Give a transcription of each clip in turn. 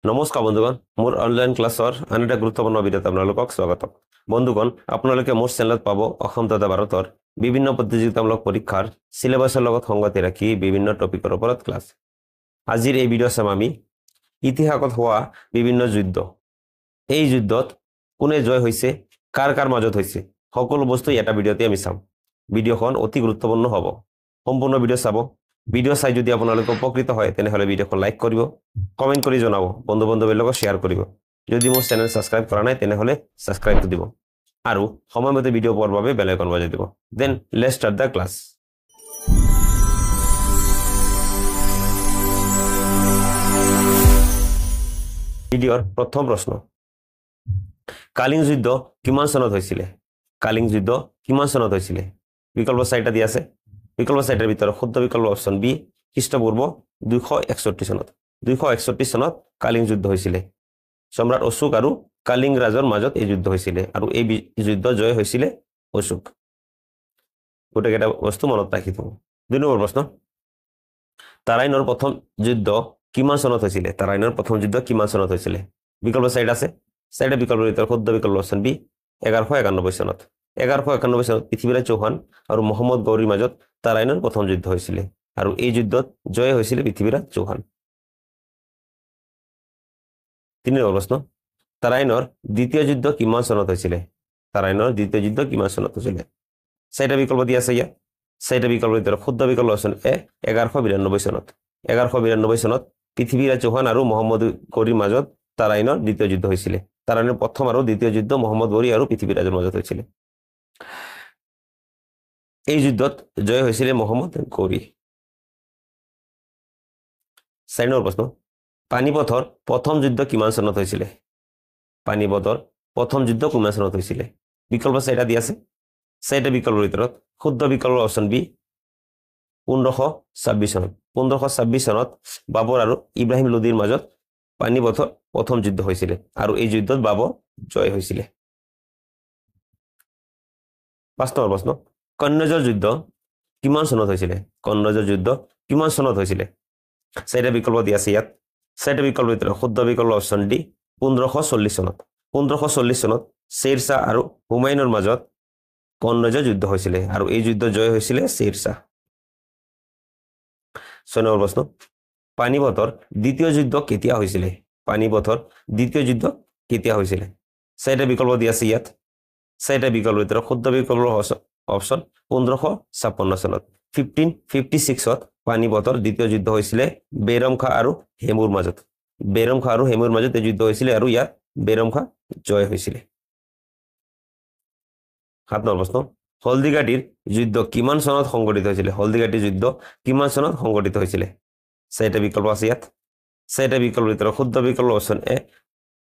নমস্কাৰ বন্ধুগণ, মোৰ অনলাইন ক্লাছৰ আন এটা গুৰুত্বপূৰ্ণ ভিডিঅ'ত আপোনালোকক স্বাগতম। বন্ধুগণ, আপোনালোকে মোৰ চেনেলত পাব অসম তথা ভাৰতৰ বিভিন্ন প্ৰতিযোগিতামূলক পৰীক্ষাৰ চিলেবাছৰ লগত সংগতি ৰাখি বিভিন্ন টপিকৰ ওপৰত ক্লাছ। আজিৰ এই ভিডিঅ' চাম আমি ইতিহাসত হোৱা বিভিন্ন যুদ্ধ। এই যুদ্ধত কোনে জয় হৈছে, কাৰ কাৰ মাজত হৈছে, সকলো বস্তু এটা ভিডিঅ'তে আমি চাম। ভিডিঅ'খন অতি গুৰুত্বপূৰ্ণ হ'ব। সম্পূৰ্ণ ভিডিঅ' চাব। ভিডিঅ' চাই যদি আপোনালোকে উপকৃত হয় তেনেহ'লে ভিডিঅ'খন লাইক কৰিব, কমেণ্ট কৰি জনাব, বন্ধু বান্ধৱীৰ লগত শ্বেয়াৰ কৰিব। যদি মোৰ চেনেল ছাবস্ক্ৰাইব কৰা নাই তেনেহ'লে ছাবস্ক্ৰাইবটো দিব আৰু সময়মতে ভিডিঅ' পোৱাৰ বাবে বেল আইকন বজাই দিব। Then let's start the class. ভিডিঅ'ৰ প্ৰথম প্ৰশ্ন, কালিং যুদ্ধ কিমান চনত হৈছিলে? কালিং যুদ্ধ কিমান চনত হৈছিলে? বিকল্প চাৰিটা দিয়া আছে। বিকল্প চাৰিটাৰ ভিতৰত শুদ্ধ বিকল্প অপশ্যন বি, খ্ৰীষ্টপূৰ্ব 261 চনত। 261 চনত কালিং যুদ্ধ হৈছিলে। সম্ৰাট অশোক আৰু কালিং ৰাজৰ মাজত এই যুদ্ধ হৈছিলে আৰু এই যুদ্ধ জয় হৈছিলে অশোক। গোটেইকেইটা বস্তু মনত ৰাখি থওঁ। 2 নম্বৰ প্ৰশ্ন, তাৰাইনৰ প্ৰথম যুদ্ধ কিমান চনত হৈছিলে? তাৰাইনৰ প্ৰথম যুদ্ধ কিমান চনত হৈছিলে? বিকল্প চাৰিটা আছে। চাৰিটা বিকল্পৰ ভিতৰত শুদ্ধ বিকল্প অপশ্যন বি, 1191 চনত। 1191 চনত পৃথ্বীৰাজ চৌহান আৰু মহম্মদ গৌৰীৰ মাজত তাৰাইনৰ প্ৰথম যুদ্ধ হৈছিলে আৰু এই যুদ্ধত জয় হৈছিলে পৃথ্বীৰাজ চৌহান। 3 নম্বৰ প্ৰশ্ন, তাৰাইনৰ দ্বিতীয় যুদ্ধ কিমান চনত হৈছিলে? তাৰাইনৰ দ্বিতীয় যুদ্ধ কিমান চনত হৈছিলে? চাৰিটা বিকল্প দিয়া আছে ইয়াত। চাৰিটা বিকল্পৰ ভিতৰত শুদ্ধ বিকল্প অপশ্যন এ, 1192 চনত। 1192 চনত পৃথ্বীৰাজ চৌহান আৰু মহম্মদ গৌৰীৰ মাজত তাৰাইনৰ দ্বিতীয় যুদ্ধ হৈছিলে। তাৰাইনৰ প্ৰথম আৰু দ্বিতীয় যুদ্ধ মহম্মদ গৌৰী আৰু পৃথ্বীৰাজৰ মাজত হৈছিলে। এই যুদ্ধত জয় হৈছিলে মহম্মদ গৌৰী। 4 নম্বৰ প্ৰশ্ন, পানিপথৰ প্ৰথম যুদ্ধ কিমান চনত হৈছিলে? পানিপথৰ প্ৰথম যুদ্ধ কিমান চনত হৈছিলে? বিকল্প চাৰিটা দিয়া আছে। চাৰিটা বিকল্পৰ ভিতৰত শুদ্ধ বিকল্প অপশ্যন বি, 1526 চনত। 1526 চনত বাবৰ আৰু ইব্ৰাহিম লোদীৰ মাজত পানিপথৰ প্ৰথম যুদ্ধ হৈছিলে আৰু এই যুদ্ধত বাবৰ জয় হৈছিলে। 5 নম্বৰ প্ৰশ্ন, কন্নৌজৰ যুদ্ধ কিমান চনত হৈছিলে? কন্নৌজৰ যুদ্ধ কিমান চনত হৈছিলে? চাৰিটা বিকল্প দিয়া আছে ইয়াত। চাৰিটা বিকল্পৰ ভিতৰত শুদ্ধ বিকল্প অপশ্যন ডি, 1540 চনত। 1540 চনত শ্বেৰ শ্বাহ আৰু হুমায়ুনৰ মাজত কন্নৌজৰ যুদ্ধ হৈছিলে আৰু এই যুদ্ধ জয় হৈছিলে শ্বেৰ শ্বাহ। 6 নম্বৰ প্ৰশ্ন, পানিপথৰ দ্বিতীয় যুদ্ধ কেতিয়া হৈছিলে? পানিপথৰ দ্বিতীয় যুদ্ধ কেতিয়া হৈছিলে? চাৰিটা বিকল্প দিয়া আছে ইয়াত। চাৰিটা বিকল্পৰ ভিতৰত শুদ্ধ বিকল্প অপশ্যন 1556 চনত। 1556ত পানিপথৰ দ্বিতীয় যুদ্ধ হৈছিলে বেৰম খাঁ আৰু হেমুৰ মাজত। বেৰম খাঁ আৰু হেমুৰ মাজত এই যুদ্ধ হৈছিলে আৰু ইয়াত বেৰম খাঁ জয় হৈছিলে। 7 নম্বৰ প্ৰশ্ন, হলদিঘাটীৰ যুদ্ধ কিমান চনত সংঘটিত হৈছিলে? হলদিঘাটীৰ যুদ্ধ কিমান চনত সংঘটিত হৈছিলে? চাৰিটা বিকল্প আছে ইয়াত। চাৰিটা বিকল্পৰ ভিতৰত শুদ্ধ বিকল্প অপশ্যন এ,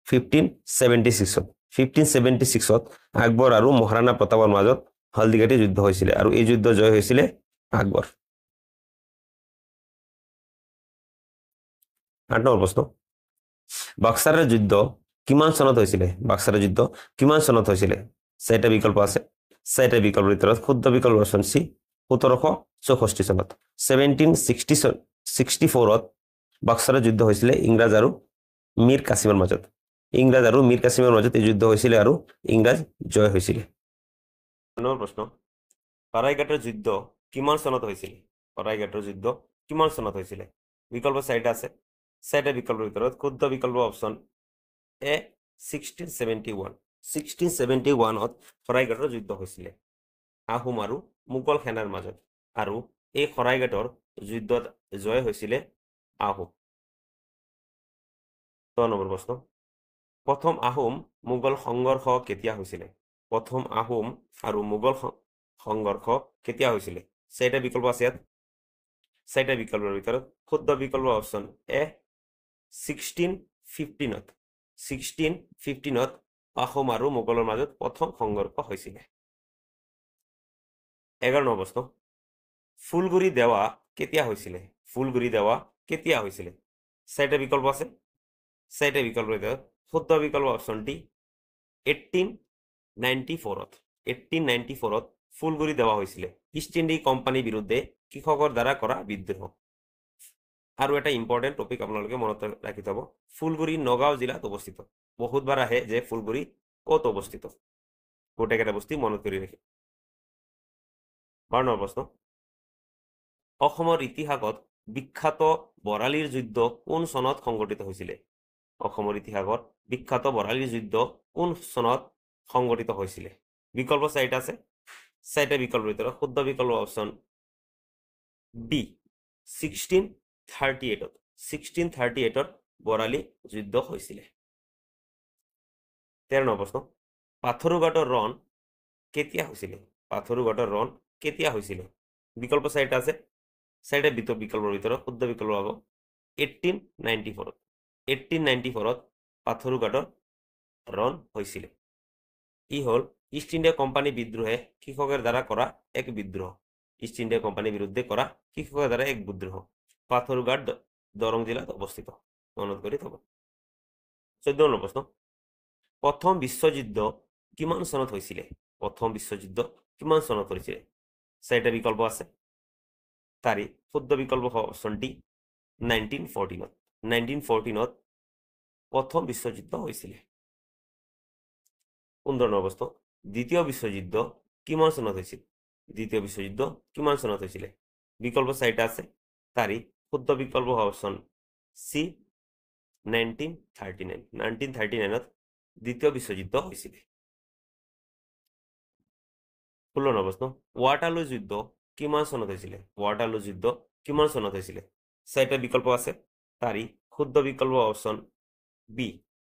1576ত। 1576ত আকবৰ আৰু মহাৰাণা প্ৰতাপৰ মাজত হলদিঘাটী যুদ্ধ হৈছিলে আৰু এই যুদ্ধ জয় হৈছিলে আকবৰ। 8 নম্বৰ প্ৰশ্ন, বাক্সাৰৰ যুদ্ধ কিমান চনত হৈছিলে? বাক্সাৰৰ যুদ্ধ কিমান চনত হৈছিলে? চাৰিটা বিকল্প আছে। চাৰিটা বিকল্পৰ ভিতৰত শুদ্ধ বিকল্প অপশ্যন চি, 1764 চনত। 1764ত বাক্সাৰৰ যুদ্ধ হৈছিলে ইংৰাজ আৰু মীৰ কাছিমৰ মাজত। ইংৰাজ আৰু মীৰ কাছিমৰ মাজত এই যুদ্ধ হৈছিলে আৰু ইংৰাজ জয় হৈছিলে। 9 নম্বৰ প্ৰশ্ন, শৰাইঘাটৰ যুদ্ধ কিমান চনত হৈছিল? শৰাইঘাটৰ যুদ্ধ কিমান চনত হৈছিলে? বিকল্প চাৰিটা আছে। চাৰিটা বিকল্পৰ ভিতৰত শুদ্ধ বিকল্প অপশ্যন এ, 1671। 1671ত শৰাইঘাটৰ যুদ্ধ হৈছিলে আহোম আৰু মোগল সেনাৰ মাজত আৰু এই শৰাইঘাটৰ যুদ্ধত জয় হৈছিলে আহোম। 10 নম্বৰ প্ৰশ্ন, প্ৰথম আহোম মোগল সংঘৰ্ষ কেতিয়া হৈছিলে? প্ৰথম আহোম আৰু মোগল সংঘৰ্ষ কেতিয়া হৈছিলে? চাৰিটা বিকল্প আছে ইয়াত। চাৰিটা বিকল্পৰ ভিতৰত শুদ্ধ বিকল্প অপশ্যন এ, 1615ত। 1615ত আহোম আৰু মোগলৰ মাজত প্ৰথম সংঘৰ্ষ হৈছিলে। 11 নম্বৰ প্ৰশ্ন, ফুলগুৰি দেৱা কেতিয়া হৈছিলে? ফুলগুৰি দেৱা কেতিয়া হৈছিলে? চাৰিটা বিকল্প আছে। চাৰিটা বিকল্পৰ ভিতৰত শুদ্ধ বিকল্প অপশ্যন ডি, 1894ত। 1894ত ফুলগুৰি দেৱা হৈছিলে ইষ্ট ইণ্ডিয়া কোম্পানীৰ বিৰুদ্ধে কৃষকৰ দ্বাৰা কৰা বিদ্ৰোহ। আৰু এটা ইম্পৰ্টেণ্ট টপিক আপোনালোকে মনত ৰাখি থব, ফুলগুৰি নগাঁও জিলাত অৱস্থিত। বহুতবাৰ আহে যে ফুলগুৰি ক'ত অৱস্থিত, গোটেইকেইটা বস্তু মনত কৰি ৰাখিব। 12 নম্বৰ প্ৰশ্ন, অসমৰ ইতিহাসত বিখ্যাত বৰালিৰ যুদ্ধ কোন চনত সংঘটিত হৈছিলে? অসমৰ ইতিহাসত বিখ্যাত বৰালিৰ যুদ্ধ কোন চনত সংঘটিত হৈছিলে? বিকল্প 4টা আছে, 4টা বিকল্পৰ ভিতৰত শুদ্ধ বিকল্প অপশ্যন বি 1638 1638 বৰালি যুদ্ধ হৈছিলে। 13 নম্বৰ প্ৰশ্ন, পাথৰুঘাটৰ ৰণ কেতিয়া হৈছিলে? পাথৰুঘাটৰ ৰণ কেতিয়া হৈছিলে? বিকল্প 4টা আছে, 4টা বিকল্পৰ ভিতৰত শুদ্ধ বিকল্প হ'ব 1894 1894 পাথৰুঘাটৰ ৰণ হৈছিলে। ই হ'ল ইষ্ট ইণ্ডিয়া কোম্পানী বিদ্ৰোহে কৃষকের দ্বারা করা এক বিদ্রোহ। ইষ্ট ইন্ডিয়া কোম্পানির বিরুদ্ধে করা কৃষকের দ্বারা এক বিদ্রোহ। পাথরঘাট দরং জেলাত অবস্থিত, মনত করে থাকো। 14 নম্বর প্রশ্ন, প্রথম বিশ্বযুদ্ধ কিমান চনত হৈছিলে? প্রথম বিশ্বযুদ্ধ কিমান চনত হৈছিলে? 4টা বিকল্প আছে, তারিখ শুদ্ধ বিকল্প অপশন ডি 1914 1914 প্রথম বিশ্বযুদ্ধ হৈছিলে। 15 নম্বৰ প্ৰশ্ন, দ্বিতীয় বিশ্বযুদ্ধ কিমান চনত হৈছিল? দ্বিতীয় বিশ্বযুদ্ধ কিমান চনত হৈছিলে? বিকল্প 4টা আছে, তারিখ শুদ্ধ বিকল্প অপশন সি 1939 1939 দ্বিতীয় বিশ্বযুদ্ধ হৈছিলে। 16 নম্বৰ প্ৰশ্ন, ওয়াটারলু যুদ্ধ কিমান চনত হৈছিলে? ওয়াটারলু যুদ্ধ কিমান চনত হৈছিলে? 4টা বিকল্প আছে, তারিখ শুদ্ধ বিকল্প অপশন বি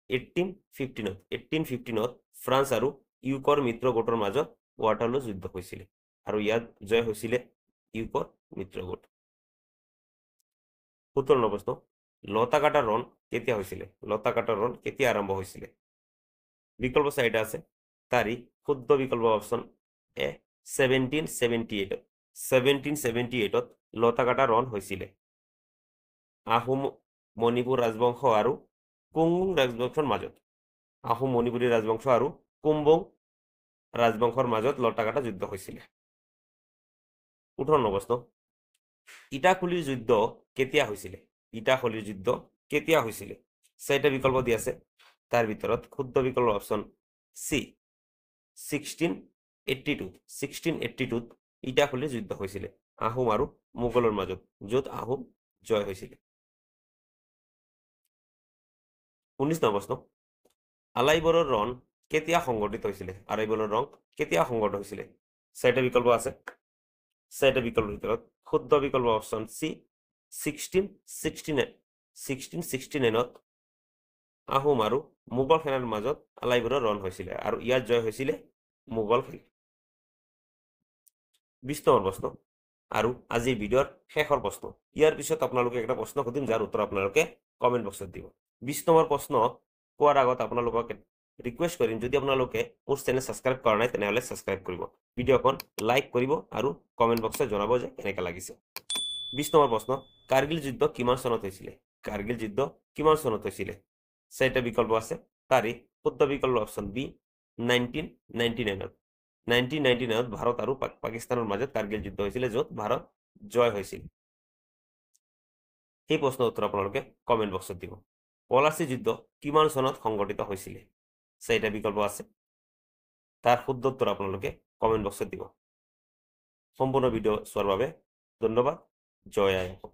1815 1815 ফ্ৰান্স আৰু ইউকৰ মিত্ৰ গোটৰ মাজত ওয়াটাৰলু যুদ্ধ হৈছিলে আৰু ইয়াত জয় হৈছিলে ইউকৰ মিত্ৰ গোট। 17 নম্বৰ প্ৰশ্ন, লতাকাটা ৰণ কেতিয়া হৈছিলে? লতাকাটা ৰণ কেতিয়া আৰম্ভ হৈছিলে? বিকল্প 4টা আছে, তাৰিখ শুদ্ধ বিকল্প অপশন এ 1778 1778 লতাকাটা ৰণ হৈছিলে আহোম মণিপুৰ ৰাজবংশ আৰু কুংবুং ৰাজবংশৰ মাজত। আহোম মণিপুৰী ৰাজবংশ আৰু কুম্বুং ৰাজবংশৰ মাজত লতাকাটা যুদ্ধ হৈছিলে। 18 নম্বৰ প্ৰশ্ন, ইটাখুলিৰ যুদ্ধ কেতিয়া হৈছিলে? ইটাখুলিৰ যুদ্ধ কেতিয়া হৈছিলে? 4টা বিকল্প দি আছে, তাৰ ভিতৰত শুদ্ধ বিকল্প অপশন সি 1682 1682 ইটাখুলিৰ যুদ্ধ হৈছিলে আহোম আৰু মোগলৰ মাজত, য'ত আহোম জয় হৈছিলে। 19 নম্বৰ প্ৰশ্ন, আলাইবৰৰ ৰণ কেতিয়া সংঘটিত হৈছিলে? আলাইবৰৰ ৰণ কেতিয়া সংঘটিত হৈছিলে? 4টা বিকল্প আছে, 4টা বিকল্পৰ ভিতৰত শুদ্ধ বিকল্প অপশন সি 1669 আহোম আৰু মোগল সেনাৰ মাজত আলাইবৰৰ ৰণ হৈছিলে আৰু ইয়াত জয় হৈছিলে মোগল সেনা। 20 নম্বৰ প্ৰশ্ন আৰু আজিৰ ভিডিঅ'ৰ শেষৰ প্ৰশ্ন। ইয়াৰ পিছত আপোনালোকে একটা প্ৰশ্ন সুধিম, যাৰ উত্তৰ আপোনালোকে কমেণ্ট বক্সত দিব। 20 নম্বৰ প্ৰশ্ন কোৱাৰ আগত আপোনালোকক ৰিকুৱেষ্ট কৰিম, যদি আপোনালোকে মোৰ চেনেল ছাবস্ক্ৰাইব কৰা নাই তেনেহ'লে ছাবস্ক্ৰাইব কৰিব, ভিডিঅ'খন লাইক কৰিব আৰু কমেণ্ট বক্সত জনাব যে কেনেকৈ লাগিছে। 20 নম্বৰ প্ৰশ্ন, কাৰ্গিল যুদ্ধ কিমান চনত হৈছিলে? কাৰ্গিল যুদ্ধ কিমান চনত হৈছিলে? 4টা বিকল্প আছে, তাৰিখ শুদ্ধ বিকল্প অপশন বি 1999 1999 ভাৰত আৰু পাকিস্তানৰ মাজত কাৰ্গিল যুদ্ধ হৈছিলে, য'ত ভাৰত জয় হৈছিল। সেই প্ৰশ্নৰ উত্তৰ আপোনালোকে কমেণ্ট বক্সত দিব। পলাচী যুদ্ধ কিমান চনত সংঘটিত হৈছিলে? 4টা বিকল্প আছে, তাৰ শুদ্ধ উত্তৰ আপোনালোকে কমেণ্ট বক্সত দিব। সম্পূৰ্ণ ভিডিঅ' চোৱাৰ বাবে ধন্যবাদ। জয় আই অসম।